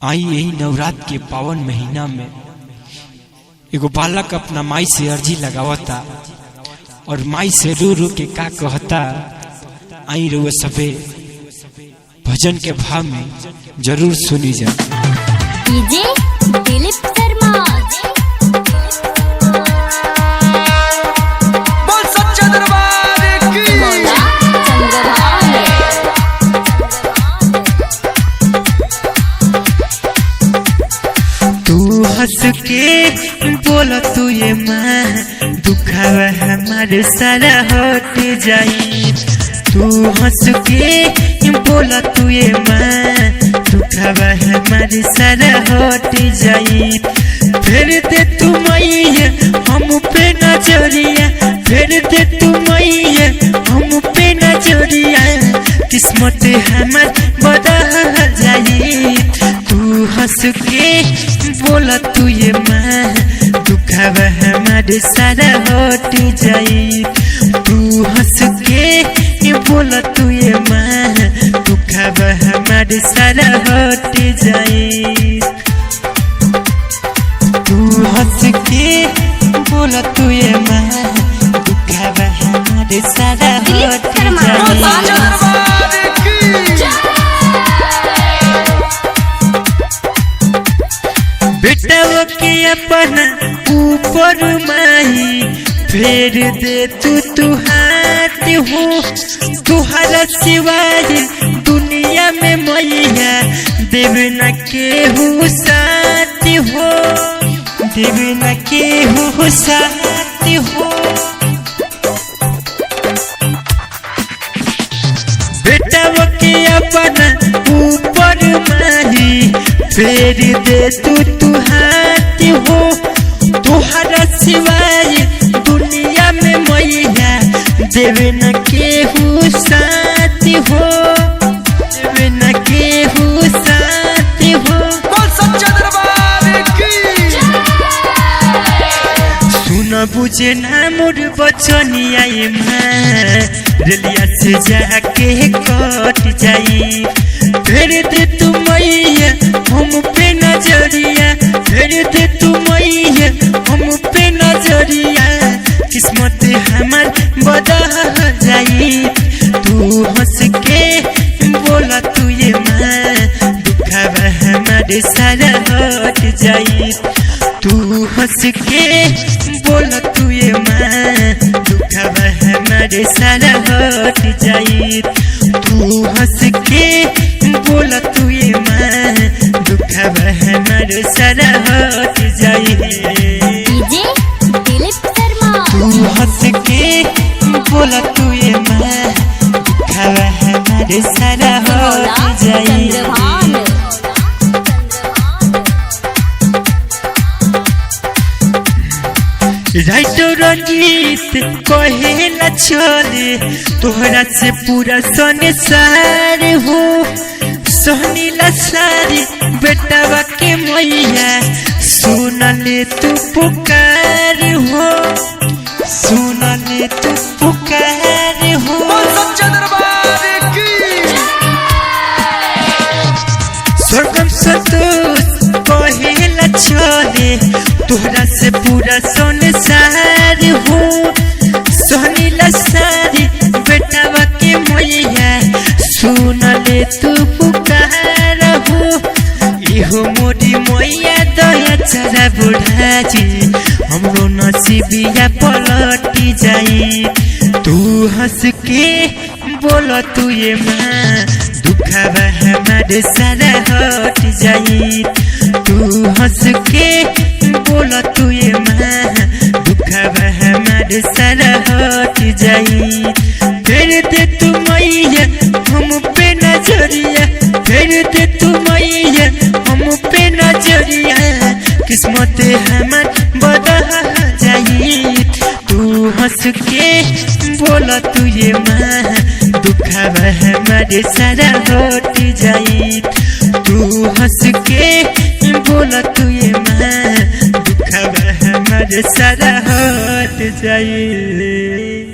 आई यही नवरात्र के पावन महीना में एगो बालक अपना माई से अर्जी लगावता और माई से रो रो के का कहता। आई रो सबे भजन के भाव में जरूर सुनी जा। डीजे दिलीप शर्मा बोल सच्चा दरबार की तू हंस के बोला तू ये माँ दुखावा हमारे सारा हट जाई। तू हंस के बोला तू ये माँ दुखावा हमारे सारा हट जाई। फिर दे तू मैया हम पे नजरिया, फिर दे तू मैया हम पे नजरिया, किस्मत हमार बदल जाई। तू हंस के बोला तू ये माँ दुखावा हमारे सारा हट जाई। तू हंस के बोला तू ये माँ दुखावा हमारे सारा हट जाई। तू हंस के बोला तू ये माँ दुखावा हमारे सारा हट जाई। बेटा के अपना ऊपर माही फेर दे तू हाथ हो। तुहरा सिवाय दुनिया में मैया देव न के हो साथ हो, देव न के हो साथ हो। बेटा के अपना ऊपर माही फेर दे तू हाथ हो। तुहरा सिवाय दुनिया में मैया देव न के हो साथ हो, देव न के हो साथ हो। बोल सच्चा दरबार की सुन बुझे ना मोर बचनिया ये माँ रेलिया से जाके कट जाई। फिर दे तू मैया हम पे नजरिया, फिर दे तू मैया हम पे नजरिया, किस्मत हमार बदल जाई। तू हंस के बोला तू ये माँ दुखावा हमारे सारा हट जाई। तू हंस के बोला तू ये माँ दुखावा हमारे सारा हट जाई। तू हंस के बोला तू ये माँ दुखावा हमारे सारा हट जाई। डीजे दिलीप शर्मा तू हंस के बोला तू ये माँ दुखावा हमारे सारा हट जाई। राइटर रंजीत कहेला चले तोहरा से पूरा संसार हो। सोहनीला सारी बेटावा के मैया सुन ले तू पुकार हो, सुन ले तू पुकार हो। बोल सच्चा दरबार की स्वर्गम संतोष कहेला चले तोहरा से पूरा संसार हो। सोहनीला सारी बेटावा के मैया सुन ले तू पुकार हो। इहो मोरी मैया दया चरा बुढ़ा जी हमरो नसीबिया पलटी जाई। तू हंस के बोला तू ये माँ दुखावा हमारे सारा हट जाई। तू हंस के बोला तू ये माँ दुखावा हमारे सारा हट जाई। फिर दे तू मैया हम पे नजरिया, फिर दे तू मैया हम पे नजरिया, किस्मत हमार बदल जाई। तू हंस के बोला तू ये माँ दुखावा हमारे सारा हट जाई। तू हंस के बोला तू ये माँ दुखावा हमारे सारा हट जाई।